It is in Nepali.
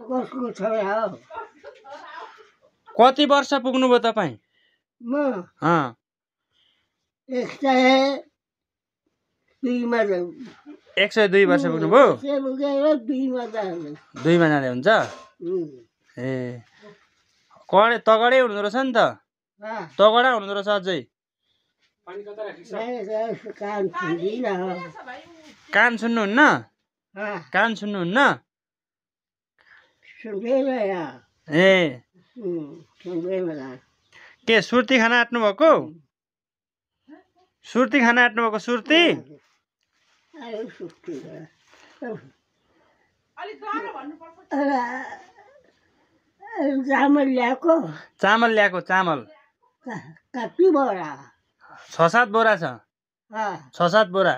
कसको छोरा हो? कति वर्ष पुग्नुभयो तपाईँ? म अँ 102 मा जाऊ। 102 वर्ष पुग्नुभयो? पुगेर 2 मा जाऊ। 2 मा जाँदै हुन्छ? ए तगडै हुनुहुँदो रहेछ नि त। तगडा हुनुहुँदो रहेछ अझै। कान सुन्नुहुन्न? कान सुन्नुहुन्न? ए के सुर्ती खान आँट्नु भएको? सुर्ती खान आँट्नु भएको? सुर्ती चामल ल्याएको? चामल ल्याएको? चामल कति बोरा? 6-7 बोरा छ। 6-7 बोरा।